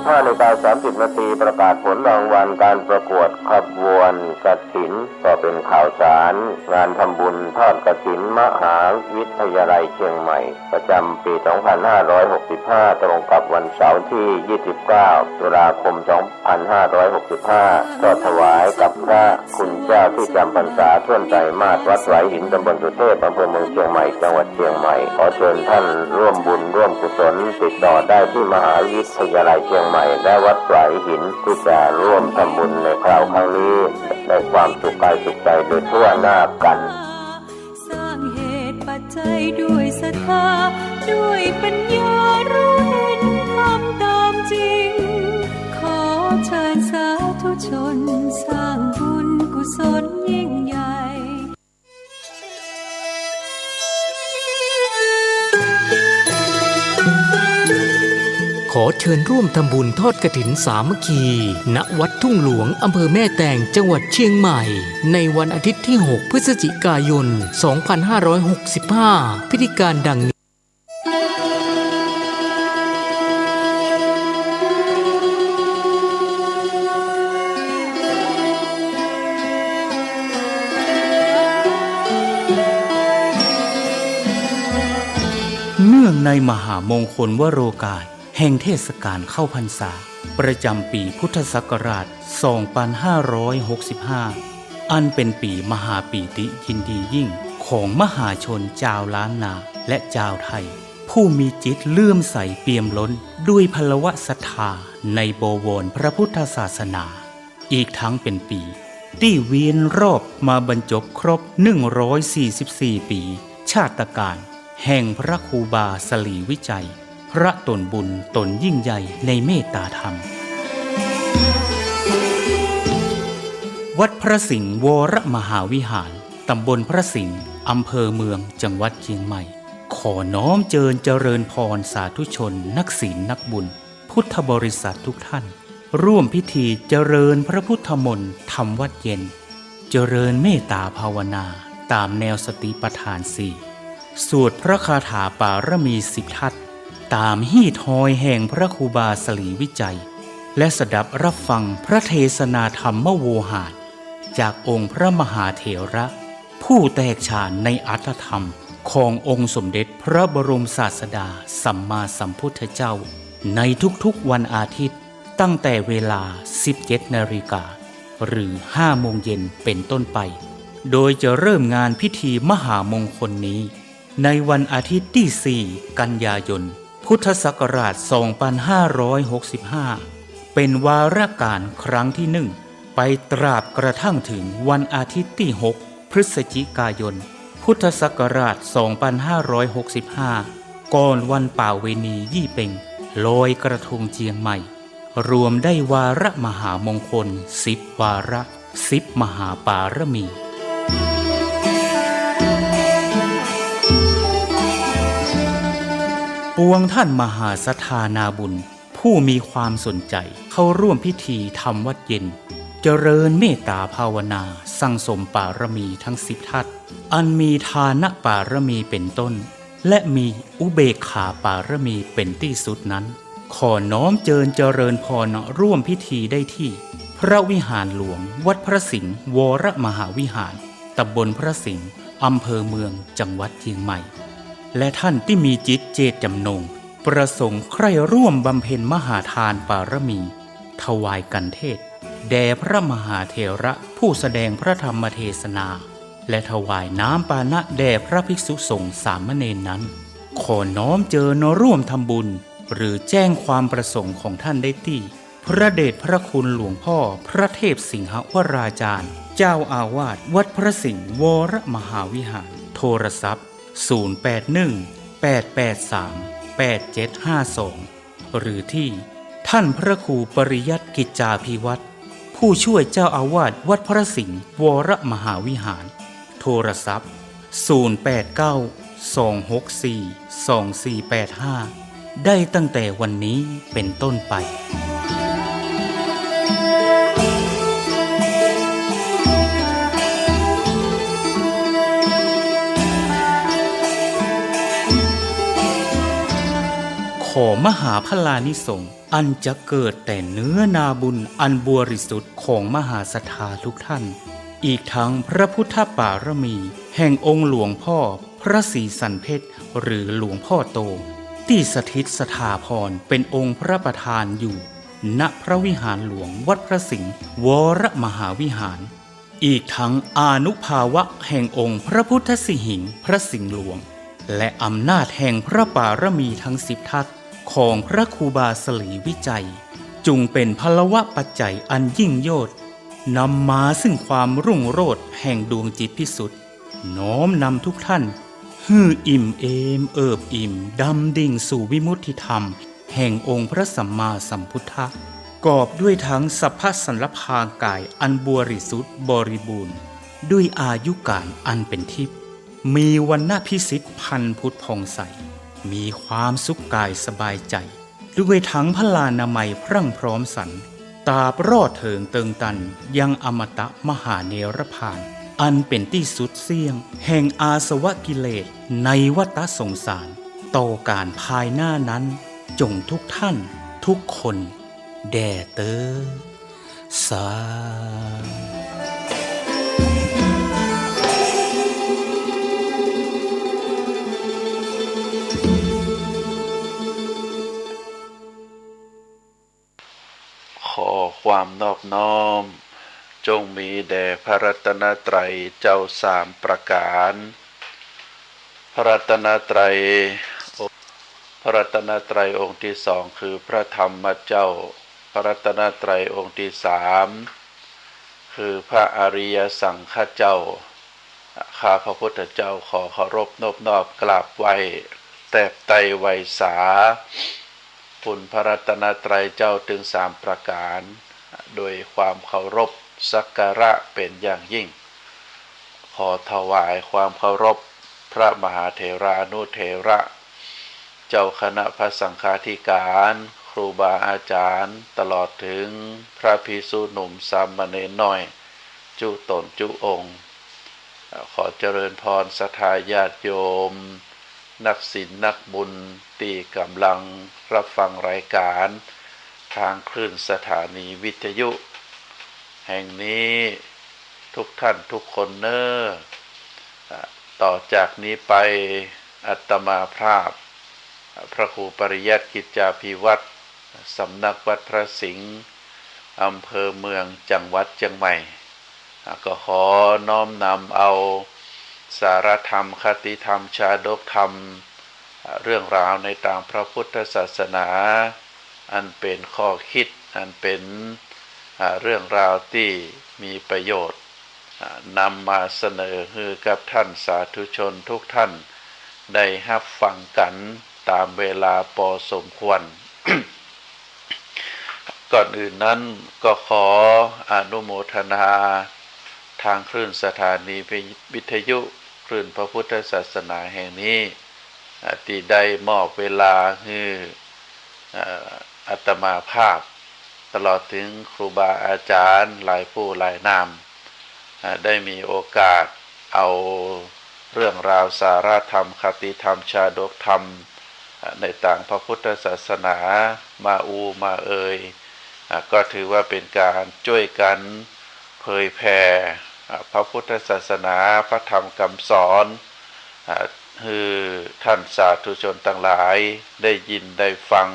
15:30 น.ประกาศผลรางวัลการประกวดขบวนกฐินก็เป็นข่าวสารงานทำบุญทอดกฐินมหาวิทยาลัยเชียงใหม่ประจำปี 2565 ตรงกับวันเสาร์ที่ 29 ตุลาคม 2565 ทอดถวายกับพระคุณเจ้าที่จำพรรษาท่วนไตรมาสวัดไหลหินตำบลสุเทพอำเภอเมืองเชียงใหม่จังหวัดเชียงใหม่ขอเชิญท่านร่วมบุญร่วมกุศลติดต่อได้ที่มหาวิทยาลัยเชียงใหม่และวัดไหลหินที่จะร่วมทำบุญในคราวครั้งนี้ได้ความสุขกายสุขใจโดยทั่วหน้ากันสร้างเหตุปัจจัยด้วยศรัทธาด้วยปัญญารู้เห็นทำตามจริงขอเชิญสาธุชนสร้างบุญกุศลยิ่งใหญ่ขอเชิญร่วมทำบุญทอดกฐินสามัคคีณวัดทุ่งหลวงอำเภอแม่แตงจังหวัดเชียงใหม่ในวันอาทิตย์ที่ 6 พฤศจิกายน 2565 พิธีการดังนี้เนื่องในมหามงคลวโรกาสแห่งเทศกาลเข้าพรรษาประจำปีพุทธศักราช 2565 อันเป็นปีมหาปีติยินดียิ่งของมหาชนชาวล้านนาและชาวไทยผู้มีจิตเลื่อมใสเปี่ยมล้นด้วยพลวะศรัทธาในบวรพระพุทธศาสนาอีกทั้งเป็นปีที่เวียนรอบมาบรรจบครบ 144 ปีชาตกาลแห่งพระครูบาสลีวิจัยพระตนบุญตนยิ่งใหญ่ในเมตตาธรรมวัดพระสิงห์วรมหาวิหารตำบลพระสิงห์อำเภอเมืองจังหวัดเชียงใหม่ขอน้อมเจริญพรสาธุชนนักศีลนักบุญพุทธบริษัททุกท่านร่วมพิธีเจริญพระพุทธมนต์ธรรมวัดเย็นเจริญเมตตาภาวนาตามแนวสติปัฏฐานสี่สวดพระคาถาปารมี10 ทัศตามฮีทอยแห่งพระครูบาสลีวิจัยและสดับรับฟังพระเทศนาธรรมโวหารจากองค์พระมหาเถระผู้แตกฉานในอรรถธรรมขององค์สมเด็จพระบรมศาสดาสัมมาสัมพุทธเจ้าในทุกๆวันอาทิตย์ตั้งแต่เวลา 17 นาฬิกาหรือ 5 โมงเย็นเป็นต้นไปโดยจะเริ่มงานพิธีมหามงคลนี้ในวันอาทิตย์ที่ 4 กันยายนพุทธศักราช 2565 เป็นวาระการครั้งที่ 1 ไปตราบกระทั่งถึงวันอาทิตย์ที่ 6 พฤศจิกายนพุทธศักราช 2565 ก่อนวันป่าเวณียี่เป็งลอยกระทงเจียงใหม่รวมได้วาระมหามงคล10 วาระ10 มหาปารมีปวงท่านมหาศรัทธานาบุญผู้มีความสนใจเข้าร่วมพิธีทำวัดเย็นเจริญเมตตาภาวนาสั่งสมปารมีทั้ง10 ทัศอันมีทานปารมีเป็นต้นและมีอุเบกขาปารมีเป็นที่สุดนั้นขอน้อมเจริญพรร่วมพิธีได้ที่พระวิหารหลวงวัดพระสิงห์วรมหาวิหารตำบลพระสิงห์อำเภอเมืองจังหวัดเชียงใหม่และท่านที่มีจิตเจตจำนงประสงค์ใคร่ร่วมบำเพ็ญมหาทานปารมีถวายกันเทศแด่พระมหาเถระผู้แสดงพระธรรมเทศนาและถวายน้ำปานะแด่พระภิกษุสงฆ์สามเณรนั้นขอน้อมร่วมทำบุญหรือแจ้งความประสงค์ของท่านได้ที่พระเดชพระคุณหลวงพ่อพระเทพสิงหวราจารย์เจ้าอาวาสวัดพระสิงห์วรมหาวิหารโทรศัพท์081-883-8752หรือที่ท่านพระครูปริยัติกิจจาภิวัตรผู้ช่วยเจ้าอาวาสวัดพระสิงห์วรมหาวิหารโทรศัพท์089-264-2485ได้ตั้งแต่วันนี้เป็นต้นไป ข อมหาพลานิสงส์อันจะเกิดแต่เนื้อนาบุญอันบริสุทธิ์ของมหาศรัทธาทุกท่านอีกทั้งพระพุทธปารมีแห่งองค์หลวงพ่อพระศรีสันเพชรหรือหลวงพ่อโตที่สถิตสถาพรเป็นองค์พระประธานอยู่ณพระวิหารหลวงวัดพระสิงห์วรมหาวิหารอีกทั้งอานุภาวะแห่งองค์พระพุทธสิหิงค์พระสิงห์หลวงและอำนาจแห่งพระปารมีทั้ง10 ทัศของพระครูบาสลีวิจัยจุงเป็นพลวะปัจจัยอันยิ่งโยชน์นำมาซึ่งความรุ่งโรจน์แห่งดวงจิตพิสุทธิ์น้อมนำทุกท่านฮืออิ่มเอมเอิบอิ่มดำดิ่งสู่วิมุตติธรรมแห่งองค์พระสัมมาสัมพุทธะกอบด้วยทั้งสัพพสันลภางกายอันบริสุทธิ์บริบูรณ์ด้วยอายุการอันเป็นทิพย์มีวรรณพิสิทธิ์พันพุทธผ่องใสมีความสุขกายสบายใจด้วยทั้งพลานามัยพรั่งพร้อมสรรตราบรอดเถิงเติงตันยังอมตะมหาเนรพานอันเป็นที่สุดเสี่ยงแห่งอาสวะกิเลสในวัฏสงสารต่อการภายหน้านั้นจงทุกท่านทุกคนแด่เตอสาขอความนอบน้อมจงมีแด่พระรัตนตรัยเจ้า3 ประการพระรัตนตรัยองค์ที่2คือพระธรรมเจ้าพระรัตนตรัยองค์ที่3คือพระอริยสังฆเจ้าข้าพระพุทธเจ้าขอเคารพนอบน้อมกราบไหว้แตบไตรไวสาคุณพระรัตนตรัยเจ้าถึง3 ประการโดยความเคารพสักการะเป็นอย่างยิ่งขอถวายความเคารพพระมหาเถรานุเถระเจ้าคณะพระสังฆาธิการครูบาอาจารย์ตลอดถึงพระภิกษุหนุ่มสามเณรน้อยจุตนจุองค์ขอเจริญพรศรัทธาญาติโยมนักศีลนักบุญที่กำลังรับฟังรายการทางคลื่นสถานีวิทยุแห่งนี้ทุกท่านทุกคนเนอต่อจากนี้ไปอาตมาภาพพระครูปริยัติกิจจาภิวัตรสำนักวัดพระสิงห์อำเภอเมืองจังหวัดเชียงใหม่ก็ขอน้อมนำเอาสารธรรมคติธรรมชาดกธรรมเรื่องราวในทางพระพุทธศาสนาอันเป็นข้อคิดอันเป็นเรื่องราวที่มีประโยชน์นำมาเสนอให้กับท่านสาธุชนทุกท่านได้รับฟังกันตามเวลาพอสมควร ก่อนอื่นนั้นก็ขออนุโมทนาทางคลื่นสถานีวิทยุคลื่นพระพุทธศาสนาแห่งนี้ที่ได้มอบเวลาให้อาตมาภาพตลอดถึงครูบาอาจารย์หลายผู้หลายนามได้มีโอกาสเอาเรื่องราวสาระธรรมคติธรรมชาดกธรรมในต่างพระพุทธศาสนามาเอ่ยก็ถือว่าเป็นการช่วยกันเผยแผ่พระพุทธศาสนาพระธรรมคำสอนให้ท่านสาธุชนทั้งหลายได้ยินได้ฟัง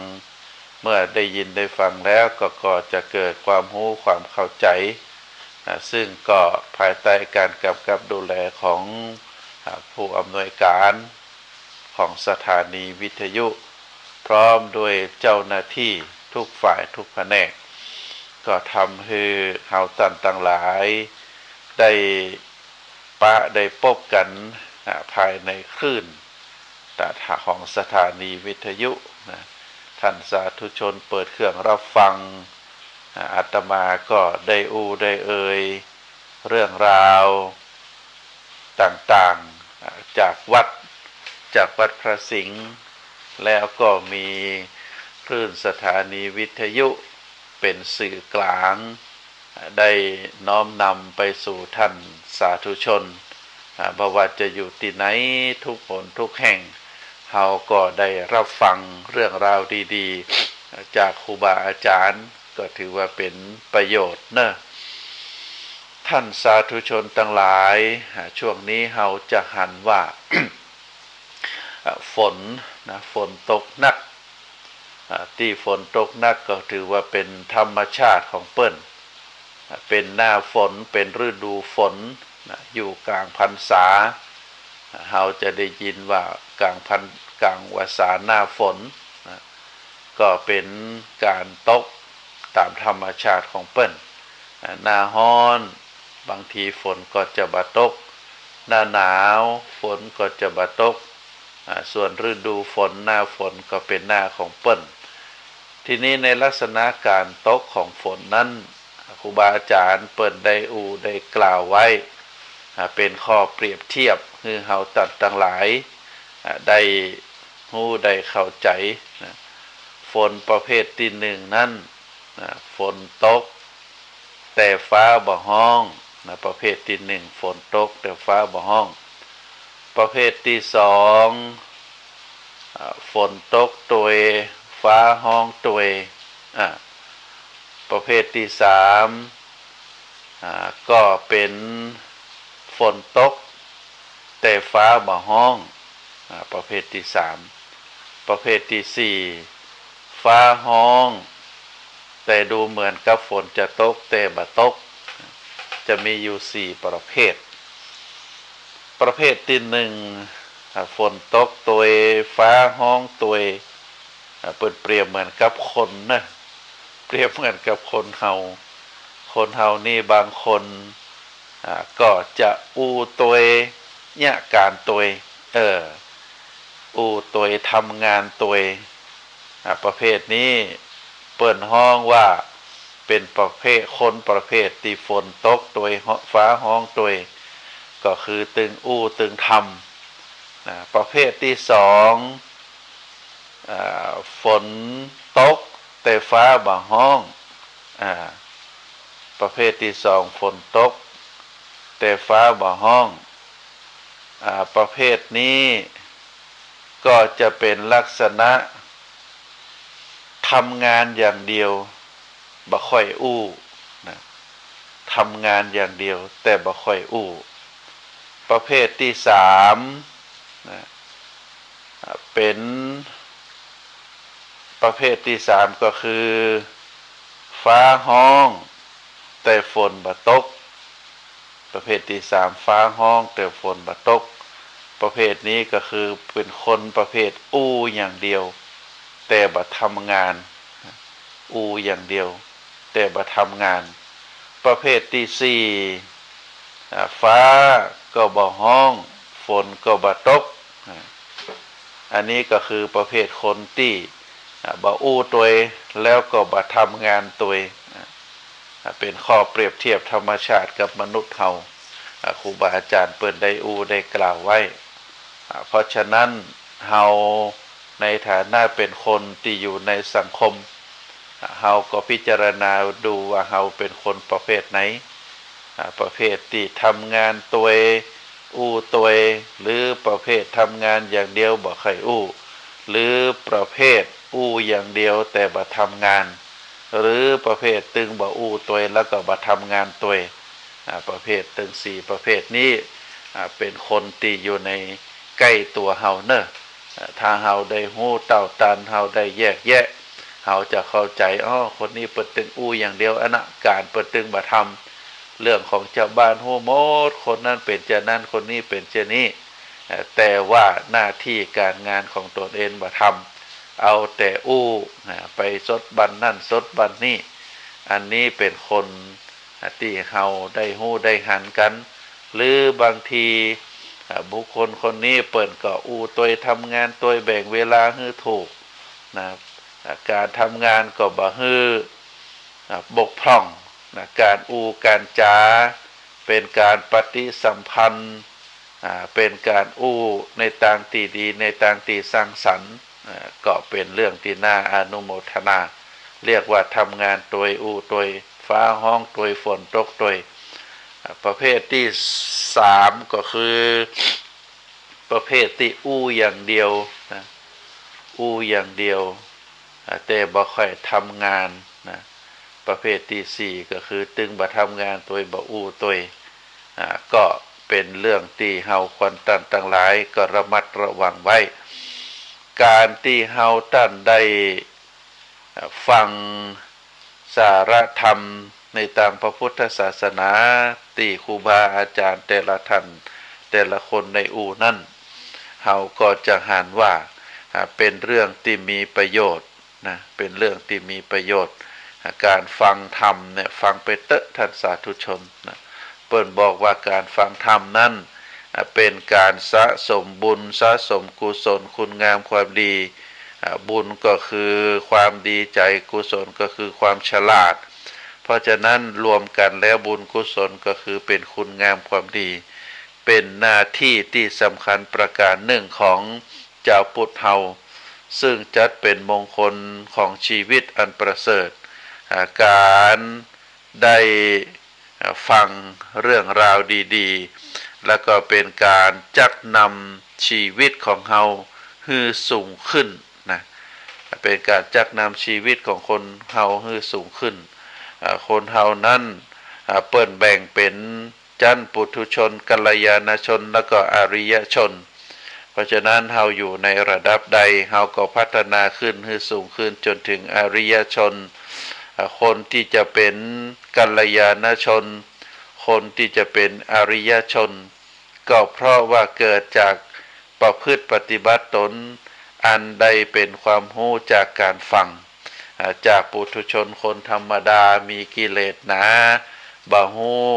เมื่อได้ยินได้ฟังแล้วก็จะเกิดความรู้ความเข้าใจซึ่งก็ภายใต้การกำกับดูแลของผู้อำนวยการของสถานีวิทยุพร้อมด้วยเจ้าหน้าที่ทุกฝ่ายทุกแผนกก็ทำให้เฮาท่านทั้งหลายได้พบกันภายในคลื่นของสถานีวิทยุท่านสาธุชนเปิดเครื่องรับฟังอาตมาก็ได้ได้เอ่ยเรื่องราวต่างๆจากวัดพระสิงห์แล้วก็มีคลื่นสถานีวิทยุเป็นสื่อกลางได้น้อมนำไปสู่ท่านสาธุชนบ่ว่าจะอยู่ที่ไหนทุกหนทุกแห่ง เฮาก็ได้รับฟังเรื่องราวดีๆจากครูบาอาจารย์ก็ถือว่าเป็นประโยชน์เนอะท่านสาธุชนทั้งหลายช่วงนี้เฮาจะหันว่า ฝนฝนตกหนักที่ฝนตกหนักก็ถือว่าเป็นธรรมชาติของเปิ้นเป็นหน้าฝนเป็นฤดูฝนอยู่กลางพรรษาเราจะได้ยินว่ากลางวสาหน้าฝนก็เป็นการตกตามธรรมชาติของเปิ้นหน้าร้อนบางทีฝนก็จะบ่ตกหน้าหนาวฝนก็จะบ่ตกส่วนฤดูฝนหน้าฝนก็เป็นหน้าของเปิ้นทีนี้ในลักษณะการตกของฝนนั้นครูบาอาจารย์เปิ้นได้กล่าวไว้เป็นข้อเปรียบเทียบคือเฮาตัดทั้งหลายได้ฮู้ได้เข้าใจฝนประเภทที่หนึ่งนั้นฝนตกแต่ฟ้าบ่ฮ้องประเภทที่หนึ่งฝนตกแต่ฟ้าบ่ฮ้องประเภทที่สองฝนตกตัวฟ้าฮ้องตัวประเภทที่สามก็เป็นฝนตกแต่ฟ้าบ่ฮ้องประเภทที่สามประเภทที่สี่ฟ้าฮ้องแต่ดูเหมือนกับฝนจะตกแต่บ่ตกจะมีอยู่สี่ประเภทประเภทที่หนึ่งฝนตกตัวฟ้าฮ้องตัวเปรียบเหมือนกับคนนะเปรียบเหมือนกับคนเฮานี่บางคนก็จะตัวเนี่ยการตัวตัวทำงานตัวประเภทนี้เปิ้นฮ้องว่าเป็นประเภทคนประเภทที่ฝนตกตัวฟ้าฮ้องตัวก็คือตึงตึงทำประเภทที่สองฝนตกแต่ฟ้าบ่ฮ้องประเภทที่สองฝนตกแต่ฟ้าบ่ฮ้องประเภทนี้ก็จะเป็นลักษณะทำงานอย่างเดียวบ่ค่อยทำงานอย่างเดียวแต่บ่ค่อยประเภทที่สามเป็นประเภทที่สามก็คือฟ้าฮ้องแต่ฝนบ่ตกประเภทที่สามฟ้าฮ้องแต่ฝนบ่ตกประเภทนี้ก็คือเป็นคนประเภทอย่างเดียวแต่บ่ทำงานอย่างเดียวแต่บ่ทำงานประเภทที่สี่ฟ้าก็บ่ฮ้องฝนก็บ่ตกอันนี้ก็คือประเภทคนที่บ่ตัวแล้วก็บ่ทำงานตัวเป็นข้อเปรียบเทียบธรรมชาติกับมนุษย์เฮาครูบาอาจารย์เปิ้นได้ได้กล่าวไว้เพราะฉะนั้นเฮาในฐานะเป็นคนที่อยู่ในสังคมเฮาก็พิจารณาดูว่าเฮาเป็นคนประเภทไหนประเภทที่ทำงานตัวตัวหรือประเภททำงานอย่างเดียวบ่ค่อยหรือประเภทอย่างเดียวแต่บ่ทำงานหรือประเภทตึงบ่ตัวแล้วก็บ่ทำงานตัวประเภทตึงสี่ประเภทนี้เป็นคนที่อยู่ในใกล้ตัวเฮาเนอะถ้าเฮาได้ฮู้เต่าตันเฮาได้แยกแยะเฮาจะเข้าใจคนนี้เปิดตึงอย่างเดียวการเปิดตึงบ่ทำเรื่องของชาวบ้านฮู้หมดคนนั้นเป็นเช่นนั้นคนนี้เป็นเช่นนี้แต่ว่าหน้าที่การงานของตนเองบ่ทำเอาแต่ไปซดบันนั่นซดบันนี่อันนี้เป็นคนที่เฮาได้ฮู้ได้หันกันหรือบางทีบุคคลคนนี้เปิดก็ตัวทำงานตัวแบ่งเวลาให้ถูกการทำงานก็บ่ให้บกพร่องการการจาเป็นการปฏิสัมพันธ์เป็นการในทางที่ดีในทางที่สร้างสรรค์ก็เป็นเรื่องที่น่าอนุโมทนาเรียกว่าทำงานตัวตัวฟ้าฮ้องตัวฝนตกตัวประเภทที่สามก็คือประเภทที่อย่างเดียว อู้อย่างเดียวแต่บ่ค่อยทำงานนะประเภทที่สี่ก็คือตึงบ่ทำงานตัวบ่อู้ตัวก็เป็นเรื่องที่เฮาควรตั้นตั้งหลายก็ระมัดระวังไว้การที่เฮาตั้นได้ฟังสาระธรรมในตามพระพุทธศาสนาที่ครูบาอาจารย์แต่ละท่านแต่ละคนในอู่นั่นเฮาก็จะหานว่าเป็นเรื่องที่มีประโยชน์นะเป็นเรื่องที่มีประโยชน์การฟังธรรมเนี่ยฟังไปเตอะท่านสาธุชนนะเปิ้นบอกว่าการฟังธรรมนั้นเป็นการสะสมบุญสะสมกุศลคุณงามความดีบุญก็คือความดีใจกุศลก็คือความฉลาดเพราะฉะนั้นรวมกันแล้วบุญกุศลก็คือเป็นคุณงามความดีเป็นหน้าที่ที่สำคัญประการหนึ่งของเจ้าพุทธเฮาซึ่งจัดเป็นมงคลของชีวิตอันประเสริฐการได้ฟังเรื่องราวดีๆแล้วก็เป็นการจักนำชีวิตของเฮาให้สูงขึ้นนะเป็นการจักนำชีวิตของคนเฮาให้สูงขึ้นคนเฮานั้นเปิ้นแบ่งเป็นจันปุถุชนกัลยาณชนแล้วก็อริยชนเพราะฉะนั้นเฮาอยู่ในระดับใดเฮาก็พัฒนาขึ้นให้สูงขึ้นจนถึงอริยชนคนที่จะเป็นกัลยาณชนคนที่จะเป็นอริยชนก็เพราะว่าเกิดจากประพฤติปฏิบัติตนอันใดเป็นความรู้จากการฟังจากปุถุชนคนธรรมดามีกิเลสหนาบ่ฮู้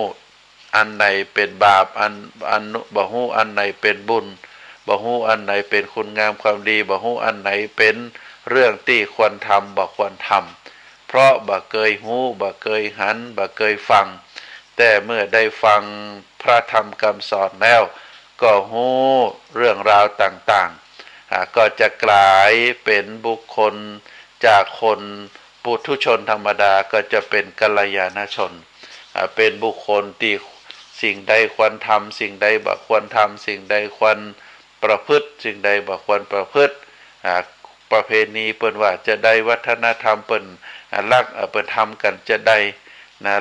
อันไหนเป็นบาปบ่ฮู้อันไหนเป็นบุญบ่ฮู้อันไหนเป็นคุณงามความดีบ่ฮู้อันไหนเป็นเรื่องที่ควรทำบ่ควรทำเพราะบ่เคยฮู้บ่เคยหันบ่เคยฟังแต่เมื่อได้ฟังพระธรรมคำสอนแล้วก็ฮู้เรื่องราวต่างๆก็จะกลายเป็นบุคคลจากคนปุถุชนธรรมดาก็จะเป็นกัลยาณชนเป็นบุคคลที่สิ่งใดควรทำสิ่งใดบ่ควรทำสิ่งใดควรประพฤติสิ่งใดบ่ควรประพฤติประเพณีเปิ้นว่าจะได้วัฒนธรรมเปิ้นรักเปิ้นทำกันจะได้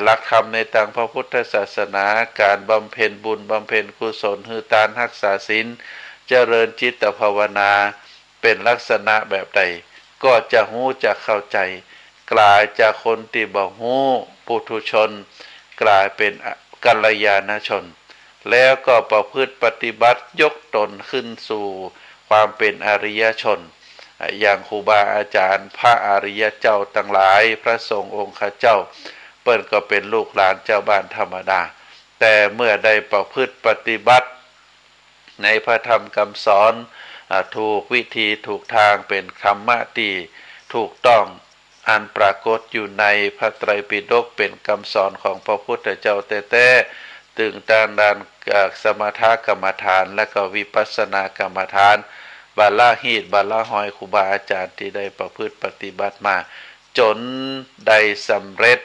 รักธรรมในทางพระพุทธศาสนาการบำเพ็ญบุญบำเพ็ญกุศลหือทานรักษาศีลเจริญจิตภาวนาเป็นลักษณะแบบใดก็จะฮู้จะเข้าใจกลายจากคนที่บ่ฮู้ปุถุชนกลายเป็นกัลยาณชนแล้วก็ประพฤติปฏิบัติยกตนขึ้นสู่ความเป็นอริยชนอย่างครูบาอาจารย์พระอริยเจ้าทั้งหลายพระสงฆ์องค์ข้าเจ้าเปิ้นก็เป็นลูกหลานเจ้าบ้านธรรมดาแต่เมื่อได้ประพฤติปฏิบัติในพระธรรมคำสอนถูกวิธีถูกทางเป็นธรรมะที่ถูกต้องอันปรากฏอยู่ในพระไตรปิฎกเป็นคำสอนของพระพุทธเจ้าแต่ตึงด้านสมถกรรมฐานและก็วิปัสสนากรรมฐานบาลาหีดบาลาหอยครูบาอาจารย์ที่ได้ประพฤติปฏิบัติมาจนได้สำเร็จ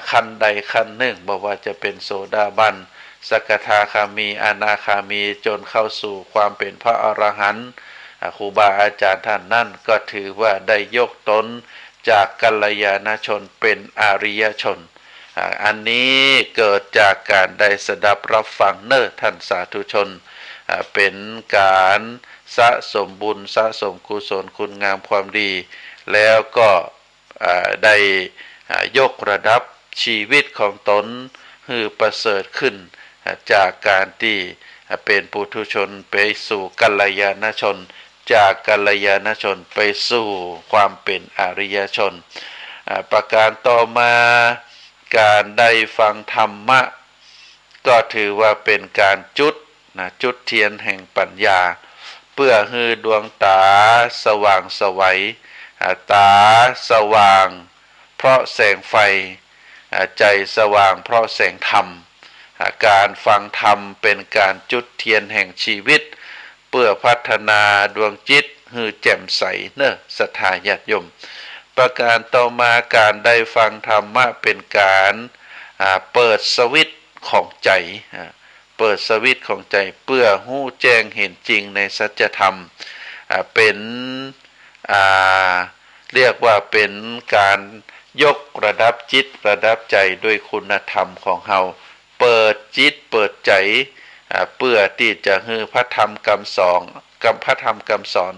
ขั้นใดขั้นหนึ่งบอกว่าจะเป็นโสดาบันสกทาคามีอนาคามีจนเข้าสู่ความเป็นพระอรหันต์ครูบาอาจารย์ท่านนั่นก็ถือว่าได้ยกตนจากกัลยาณชนเป็นอริยชนอันนี้เกิดจากการได้สดับรับฟังท่านสาธุชนเป็นการสะสมบุญสะสมกุศลคุณงามความดีแล้วก็ได้ยกระดับชีวิตของตนให้ประเสริฐขึ้นจากการที่เป็นปุถุชนไปสู่กัลยาณชนจากกัลยาณชนไปสู่ความเป็นอริยชนประการต่อมาการได้ฟังธรรมะก็ถือว่าเป็นการจุดเทียนแห่งปัญญาเพื่อให้ดวงตาสว่างไสวตาสว่างเพราะแสงไฟใจสว่างเพราะแสงธรรมการฟังธรรมเป็นการจุดเทียนแห่งชีวิตเพื่อพัฒนาดวงจิตให้แจ่มใสศรัทธาญาติโยมประการต่อมาการได้ฟังธรรมะเป็นการเปิดสวิตช์ของใจเปิดสวิตช์ของใจเพื่อฮู้แจ้งเห็นจริงในสัจธรรมเป็น อ่าเรียกว่าเป็นการยกระดับจิตระดับใจด้วยคุณธรรมของเฮาเปิดจิตเปิดใจเพื่อที่จะให้พระธรรมคำสอนพระธรรมคำสอน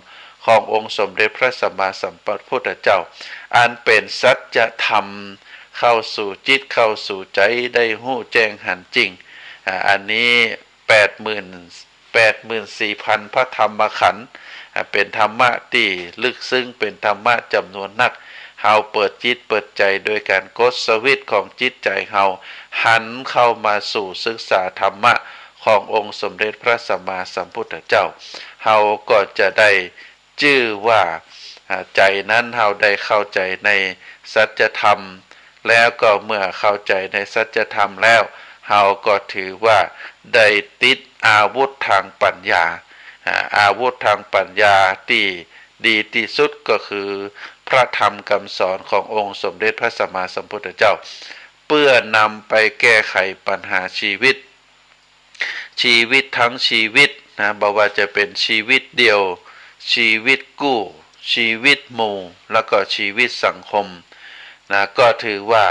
ขององค์สมเด็จพระสัมมาสัมพุทธเจ้าอันเป็นสัจธรรมเข้าสู่จิตเข้าสู่ใจได้หู้แจ้งหันจริงอันนี้84,000 พระธรรมขันธ์เป็นธรรมะที่ลึกซึ้งเป็นธรรมะจำนวนนักเฮาเปิดจิตเปิดใจโดยการกดสวิตช์ของจิตใจเฮาหันเข้ามาสู่ศึกษาธรรมะขององค์สมเด็จพระสัมมาสัมพุทธเจ้าเฮาก็จะได้ชื่อว่าใจนั้นเฮาได้เข้าใจในสัจธรรมแล้วก็เมื่อเข้าใจในสัจธรรมแล้วเฮาก็ถือว่าได้ติดอาวุธทางปัญญาอาวุธทางปัญญาที่ดีที่สุดก็คือพระธรรมคำสอนขององค์สมเด็จพระสัมมาสัมพุทธเจ้าเพื่อนำไปแก้ไขปัญหาชีวิตทั้งชีวิตนะบอกว่าจะเป็นชีวิตเดียวชีวิตคู่ชีวิตหมู่แล้วก็ชีวิตสังคมนะก็ถือว่า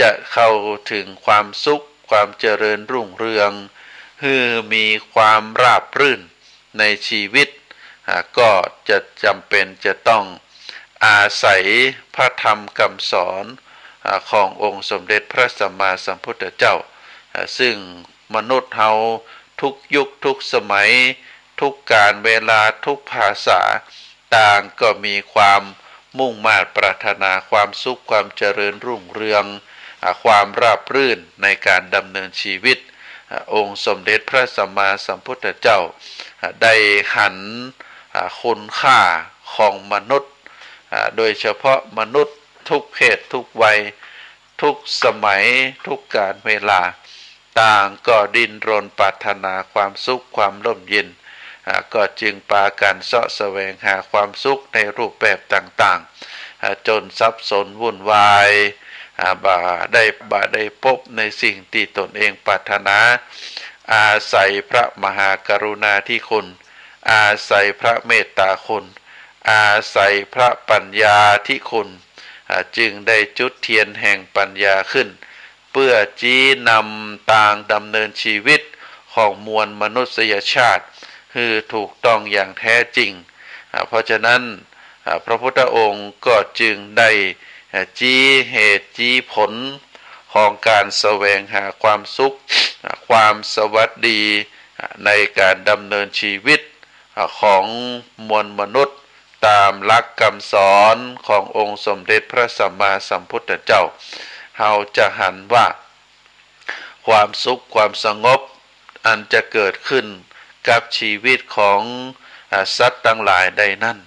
จะเข้าถึงความสุขความเจริญรุ่งเรืองคือมีความราบรื่นในชีวิตก็จะจำเป็นจะต้องอาศัยพระธรรมคำสอนขององค์สมเด็จพระสัมมาสัมพุทธเจ้าซึ่งมนุษย์เฮาทุกยุคทุกสมัยทุกการเวลาทุกภาษาต่างก็มีความมุ่งมา่ปรารถนาความสุขความเจริญรุ่งเรืองความราบรื่นในการดำเนินชีวิตองค์สมเด็จพระสัมมาสัมพุทธเจ้าได้หันคุณค่าของมนุษย์โดยเฉพาะมนุษย์ทุกเพศทุกวัยทุกสมัยทุกการเวลาต่างก็ดิ้นรนปรารถนาความสุขความร่มเย็นก็จึงปากันเสาะแสวงหาความสุขในรูปแบบต่างๆจนสับสนวุ่นวายได้พบในสิ่งที่ตนเองปรารถนาอาศัยพระมหากรุณาธิคุณอาศัยพระเมตตาคุณอาศัยพระปัญญาธิคุณจึงได้จุดเทียนแห่งปัญญาขึ้นเพื่อชี้นำทางดำเนินชีวิตของมวลมนุษยชาติคือถูกต้องอย่างแท้จริงเพราะฉะนั้นพระพุทธองค์ก็จึงได้ชี้เหตุชี้ผลของการแสวงหาความสุขความสวัสดีในการดำเนินชีวิตของมวลมนุษย์ตามหลักคำสอนขององค์สมเด็จพระสัมมาสัมพุทธเจ้าเราจะหันว่าความสุขความสงบอันจะเกิดขึ้นกับชีวิตของสัตว์ทั้งหลายใดนั้น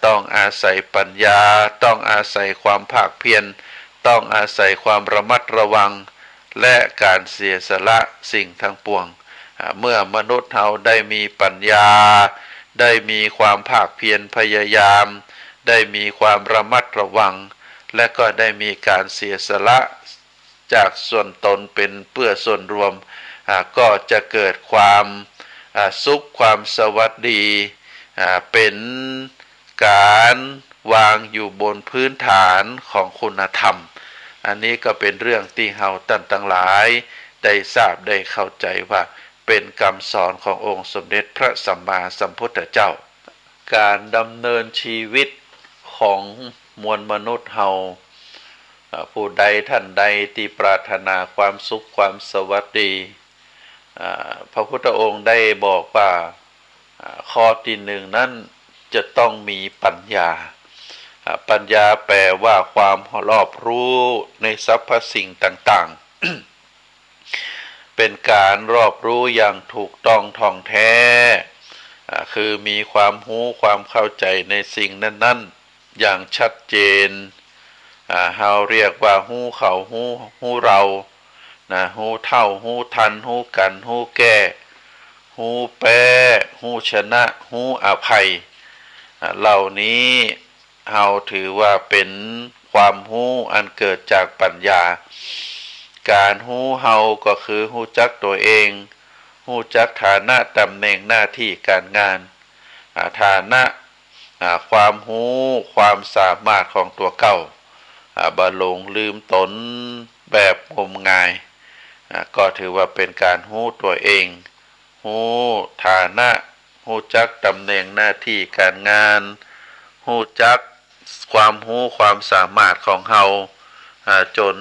ต้องอาศัยปัญญาต้องอาศัยความภาคเพียรต้องอาศัยความระมัดระวังและการเสียสละสิ่งทั้งปวงเมื่อมนุษย์เราได้มีปัญญาได้มีความภาคเพียรพยายามได้มีความระมัดระวังและก็ได้มีการเสียสละจากส่วนตนเป็นเพื่อส่วนรวมก็จะเกิดความสุขความสวัสดีเป็นการวางอยู่บนพื้นฐานของคุณธรรมอันนี้ก็เป็นเรื่องที่เฮาท่านทั้งหลายได้ทราบได้เข้าใจว่าเป็นคำสอนขององค์สมเด็จพระสัมมาสัมพุทธเจ้าการดำเนินชีวิตของมวลมนุษย์เฮาผู้ใดท่านใดที่ปรารถนาความสุขความสวัสดีพระพุทธองค์ได้บอกว่าข้อที่หนึ่งนั้นจะต้องมีปัญญาปัญญาแปลว่าความรอบรู้ในสรรพสิ่งต่างๆเป็นการรอบรู้อย่างถูกต้องท่องแท้คือมีความรู้ความเข้าใจในสิ่งนั้นๆอย่างชัดเจนเราเรียกว่ารู้เขารู้เรารู้เท่ารู้ทันรู้กันรู้แก้รู้แป้รู้ชนะรู้อภัยเหล่านี้เราถือว่าเป็นความรู้อันเกิดจากปัญญาการรู้เฮาก็คือรู้จักตัวเองรู้จักฐานะตำแหน่งหน้าที่การงานฐานะ ความรู้ความสามารถของตัวเก่าบ่หลงลืมตนแบบงมงายก็ถือว่าเป็นการรู้ตัวเองรู้ฐานะรู้จักตำแหน่งหน้าที่การงานรู้จักความรู้ความสามารถของเฮาจน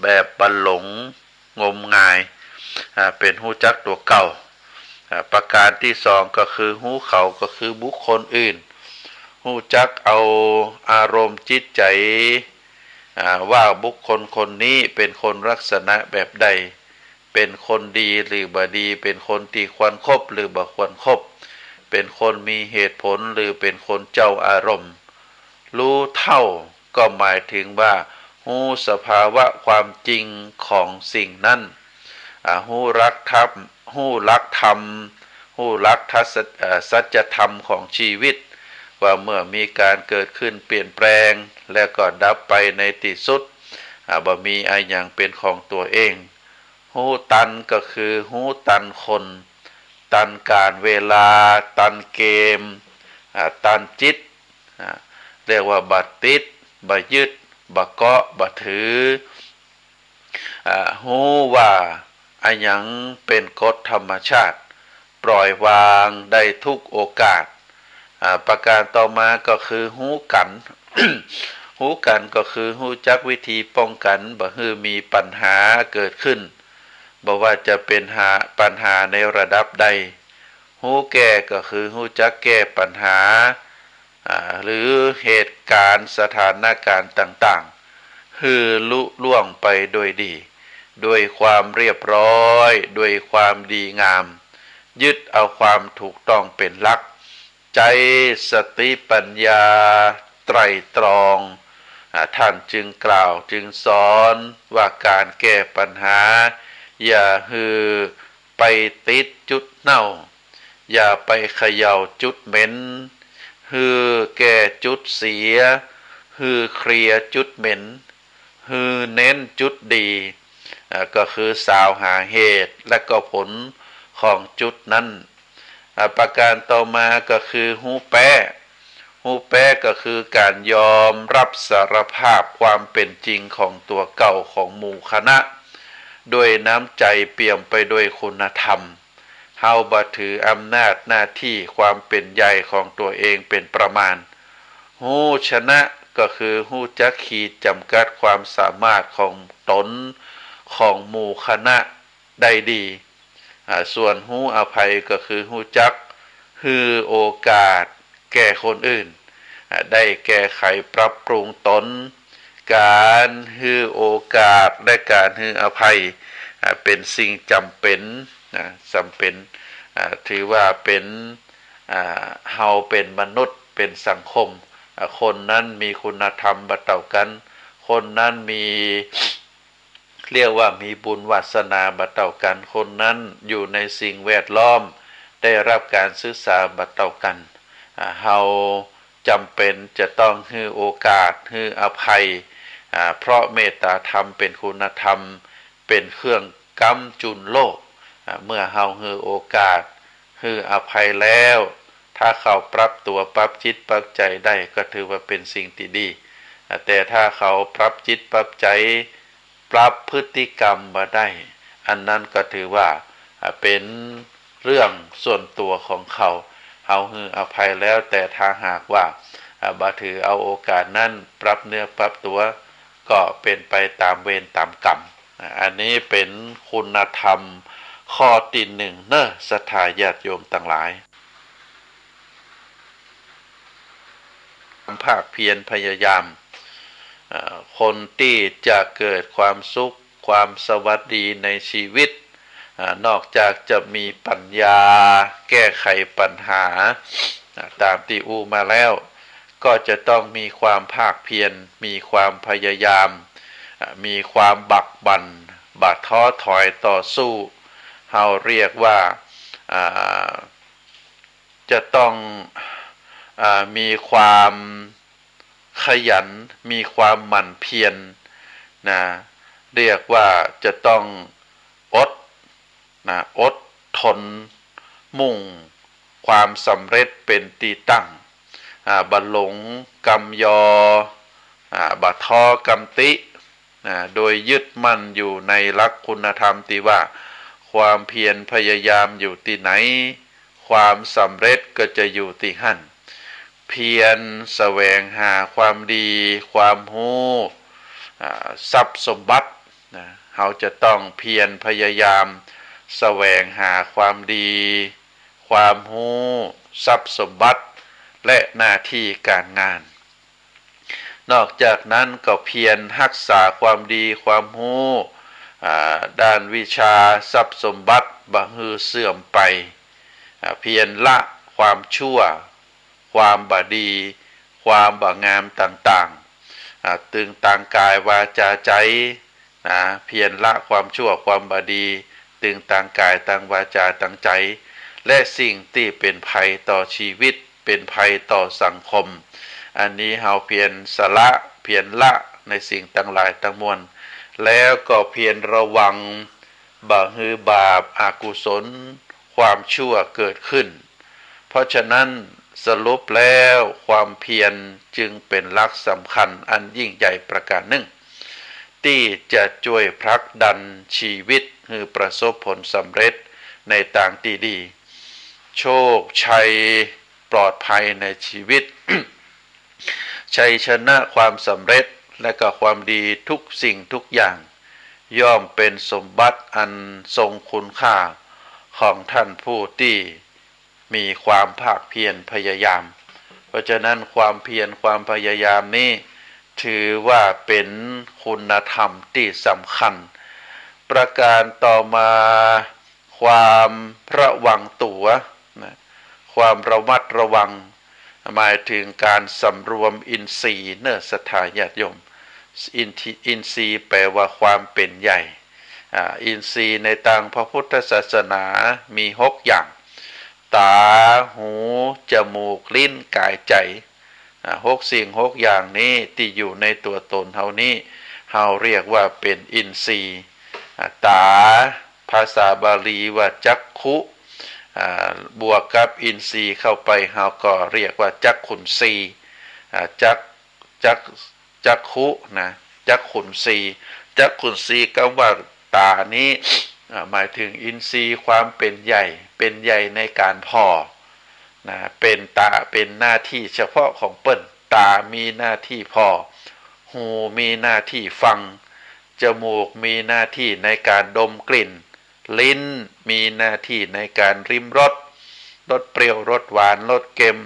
แบบบ่หลงงมงายเป็นรู้จักตัวเก่าประการที่สองก็คือรู้เขาก็คือบุคคลอื่นรู้จักเอาอารมณ์จิตใจว่าบุคคลคนนี้เป็นคนลักษณะแบบใดเป็นคนดีหรือบ่ดีเป็นคนที่ควรคบหรือบ่ควรคบเป็นคนมีเหตุผลหรือเป็นคนเจ้าอารมณ์รู้เท่าก็หมายถึงว่ารู้สภาวะความจริงของสิ่งนั้นรู้รักธรรมรู้รักธรรมรู้รักสัจธรรมของชีวิตว่าเมื่อมีการเกิดขึ้นเปลี่ยนแปลงและก็ดับไปในที่สุดบ่มีอะไรอย่างเป็นของตัวเองหูตันก็คือหูตันคนตันการเวลาตันเกมตันจิตเรียกว่าบัดติดบัดยึดบัดเกาะบัดถือหูว่าอะไรอย่างเป็นกฎธรรมชาติปล่อยวางได้ทุกโอกาสประการต่อมาก็คือหูกัน หูกันก็คือหูจักวิธีป้องกันบ่ให้มีปัญหาเกิดขึ้นบ่ว่าจะเป็นปัญหาในระดับใดหูแก้ก็คือหูจักแก้ปัญหาหรือเหตุการณ์สถานการณ์ต่างๆคือลุล่วงไปโดยดีด้วยความเรียบร้อยด้วยความดีงามยึดเอาความถูกต้องเป็นหลักใจสติปัญญาไตรตรองท่านจึงกล่าวจึงสอนว่าการแก้ปัญหาอย่าฮือไปติดจุดเน่าอย่าไปเขย่าจุดเหม็นฮือแก้จุดเสียฮือเคลียร์จุดเหม็นฮือเน้นจุดดีก็คือสาวหาเหตุและก็ผลของจุดนั้นประการต่อมาก็คือหูแป้หูแป้ก็คือการยอมรับสารภาพความเป็นจริงของตัวเก่าของหมู่คณะด้วยน้ำใจเปี่ยมไปด้วยคุณธรรมเฮาบ่ถืออำนาจหน้าที่ความเป็นใหญ่ของตัวเองเป็นประมาณหูชนะก็คือหูจักขีดจำกัดความสามารถของตนของหมู่คณะได้ดีส่วนหูอภัยก็คือหูจักฮือโอกาสแก่คนอื่นได้แก้ไขปรับปรุงตนการฮือโอกาสและการฮืออภัยเป็นสิ่งจำเป็นถือว่าเป็นเฮาเป็นมนุษย์เป็นสังคมคนนั้นมีคุณธรรมบ่เท่ากันคนนั้นมีเรียกว่ามีบุญวาสนาบ่เท่ากันคนนั้นอยู่ในสิ่งแวดล้อมได้รับการศึกษาบ่เท่ากันเฮาจำเป็นจะต้องให้โอกาสให้อภัยเพราะเมตตาธรรมเป็นคุณธรรมเป็นเครื่องกำจุนโลกเมื่อเฮาให้โอกาสให้อภัยแล้วถ้าเขาปรับตัวปรับจิตปรับใจได้ก็ถือว่าเป็นสิ่งที่ดีแต่ถ้าเขาปรับจิตปรับใจปรับพฤติกรรมมาได้อันนั้นก็ถือว่าเป็นเรื่องส่วนตัวของเขาเฮาให้อภัยแล้วแต่ถ้าหากว่าบ่ถือเอาโอกาสนั้นปรับเนื้อปรับตัวก็เป็นไปตามเวรตามกรรมอันนี้เป็นคุณธรรมข้อที่หนึ่งเนอะศรัทธาญาติโยมทั้งหลายภาคเพียรพยายามคนที่จะเกิดความสุขความสวัสดีในชีวิตนอกจากจะมีปัญญาแก้ไขปัญหาตามที่อูมาแล้วก็จะต้องมีความภาคเพียรมีความพยายามมีความบักบั่นบ่ท้อถอยต่อสู้เฮาเรียกว่าจะต้องมีความขยันมีความหมั่นเพียรนะเรียกว่าจะต้องอดทนมุ่งความสำเร็จเป็นที่ตั้ง บัหลงกำยบัทอกำติโดยยึดมั่นอยู่ในหลักคุณธรรมที่ว่าความเพียรพยายามอยู่ที่ไหนความสำเร็จก็จะอยู่ที่หั่นเพียรแสวงหาความดีความรู้ทรัพย์สมบัติเราจะต้องเพียรพยายามแสวงหาความดีความรู้ทรัพย์สมบัติและหน้าที่การงานนอกจากนั้นก็เพียรรักษาความดีความรู้ด้านวิชาทรัพย์สมบัติบ่ฮือเสื่อมไปเพียรละความชั่วความบ่ดีความบ่งามต่างๆตึงต่างกายวาจาใจเพียรละความชั่วความบ่ดีตึงต่างกายต่างวาจาต่างใจและสิ่งที่เป็นภัยต่อชีวิตเป็นภัยต่อสังคมอันนี้เฮาเพียรสละเพียรละในสิ่งต่างหลายต่างมวลแล้วก็เพียรระวังบ่ฮือบาปอกุศลความชั่วเกิดขึ้นเพราะฉะนั้นสรุปแล้วความเพียรจึงเป็นหลักสำคัญอันยิ่งใหญ่ประการหนึ่งที่จะช่วยผลักดันชีวิตให้ประสบผลสำเร็จในทางที่ดีโชคชัยปลอดภัยในชีวิต ชัยชนะความสำเร็จและก็ความดีทุกสิ่งทุกอย่างย่อมเป็นสมบัติอันทรงคุณค่าของท่านผู้ที่มีความภาคเพียรพยายามเพราะฉะนั้นความเพียรความพยายามนี้ถือว่าเป็นคุณธรรมที่สำคัญประการต่อมาความระวังตัวความระมัดระวังหมายถึงการสำรวมอินทรีย์เนื้อศรัทธาญาติโยมอินทรีย์แปลว่าความเป็นใหญ่อินทรีย์ในทางพระพุทธศาสนามี6อย่างตาหูจมูกลิ้นกายใจ6สิ่ง6อย่างนี้ที่อยู่ในตัวตนเฮานี้เฮาเรียกว่าเป็นอินทรีย์ตาภาษาบาลีว่าจักขุบวกกับอินทรีย์เข้าไปเฮาก็เรียกว่าจักขุนทรีย์จักขุนะจักขุนทรีย์จักขุนทรีย์คำว่าตานี้หมายถึงอินทรีย์ความเป็นใหญ่ในการพอเป็นตาเป็นหน้าที่เฉพาะของเปิ้นตามีหน้าที่พอหูมีหน้าที่ฟังจมูกมีหน้าที่ในการดมกลิ่นลิ้นมีหน้าที่ในการริมรสเปรี้ยวรสหวานรสเค็ม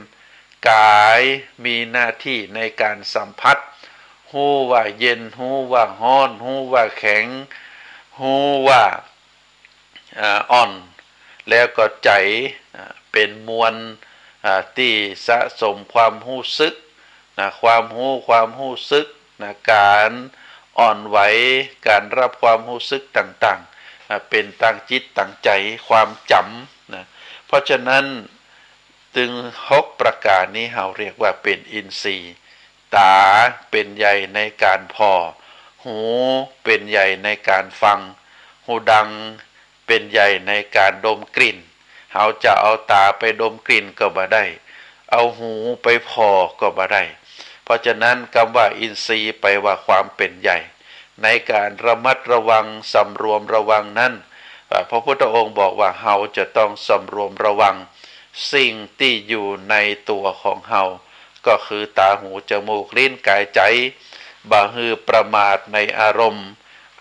กายมีหน้าที่ในการสัมผัสหูว่าเย็นหูว่าร้อนหูว่าแข็งหูว่าอ่อนแล้วก็ใจเป็นมวลที่สะสมความรู้สึกความรู้สึกการอ่อนไหวการรับความรู้สึกต่างๆเป็นตั้งจิตตั้งใจความจำเพราะฉะนั้นถึง6ประการนี้เราเรียกว่าเป็นอินทรีย์ตาเป็นใหญ่ในการพอหูเป็นใหญ่ในการฟังหูดังเป็นใหญ่ในการดมกลิ่นเราจะเอาตาไปดมกลิ่นก็บ่ได้เอาหูไปพอก็บ่ได้เพราะฉะนั้นคำว่าอินทรีย์ไปว่าความเป็นใหญ่ในการระมัดระวังสำรวมระวังนั้นพระพุทธองค์บอกว่าเราจะต้องสำรวมระวังสิ่งที่อยู่ในตัวของเราก็คือตาหูจมูกลิ้นกายใจบ่ฮือประมาทในอารมณ์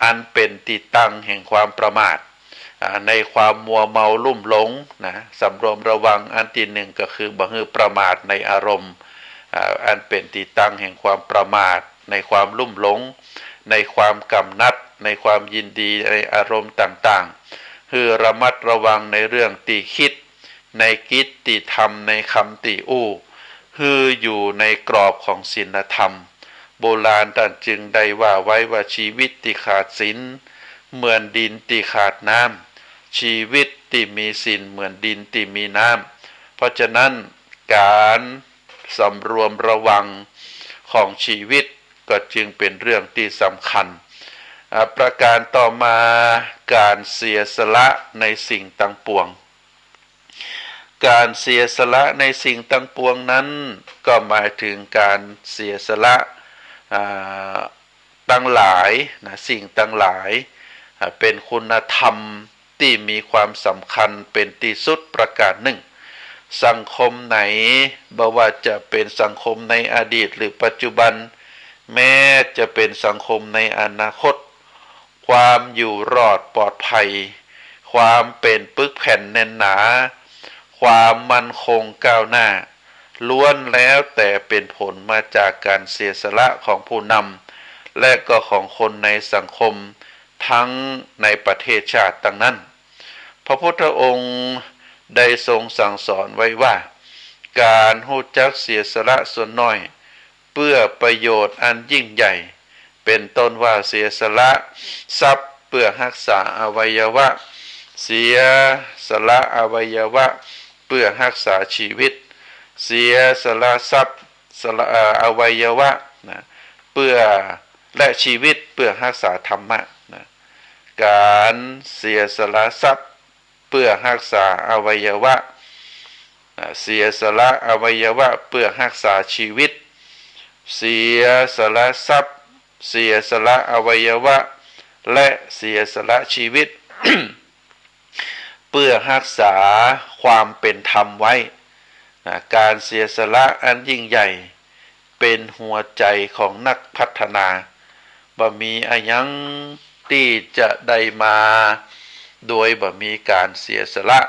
อันเป็นที่ตั้งแห่งความประมาทในความมัวเมาลุ่มหลงสำรวมระวังอันที่หนึ่งก็คือบ่ฮือประมาทในอารมณ์อันเป็นที่ตั้งแห่งความประมาทในความลุ่มหลงในความกำนัดในความยินดีในอารมณ์ต่างๆคือระมัดระวังในเรื่องที่คิดในกิจที่ทำในคำที่อู้คืออยู่ในกรอบของศีลธรรมโบราณท่านจึงได้ว่าไว้ว่าชีวิตที่ขาดศีลเหมือนดินที่ขาดน้ำชีวิตที่มีศีลเหมือนดินที่มีน้ำเพราะฉะนั้นการสำรวมระวังของชีวิตก็จึงเป็นเรื่องที่สำคัญประการต่อมาการเสียสละในสิ่งต่างปวง การเสียสละในสิ่งตั้งปวงนั้นก็หมายถึงการเสียสละตั้งหลายนะสิ่งตั้งหลายเป็นคุณธรรมที่มีความสำคัญเป็นที่สุดประการหนึ่งสังคมไหนบ่ว่าจะเป็นสังคมในอดีตหรือปัจจุบันแม้จะเป็นสังคมในอนาคตความอยู่รอดปลอดภัยความเป็นปึกแผ่นแน่นหนาความมั่นคงก้าวหน้าล้วนแล้วแต่เป็นผลมาจากการเสียสละของผู้นำและก็ของคนในสังคมทั้งในประเทศชาติต่างนั้นพระพุทธองค์ได้ทรงสั่งสอนไว้ว่าการรู้จักเสียสละส่วนน้อยเพื่อประโยชน์อันยิ่งใหญ่เป็นต้นว่าเสียสละทรัพย์เพื่อรักษาอวัยวะเสียสละอวัยวะเพื่อรักษาชีวิตเสียสละทรัพย์สละอวัยวะนะเพื่อและชีวิตเพื่อรักษาธรรมะนะการเสียสละทรัพย์เพื่อรักษาอวัยวะเสียสละอวัยวะเพื่อรักษาชีวิตเสียสละทรัพย์เสียสละอวัยวะและเสียสละชีวิต เพื่อรักษาความเป็นธรรมไว้การเสียสละอันยิ่งใหญ่เป็นหัวใจของนักพัฒนาบ่มีอะหยังที่จะได้มาโดยบ่มีการเสียสละ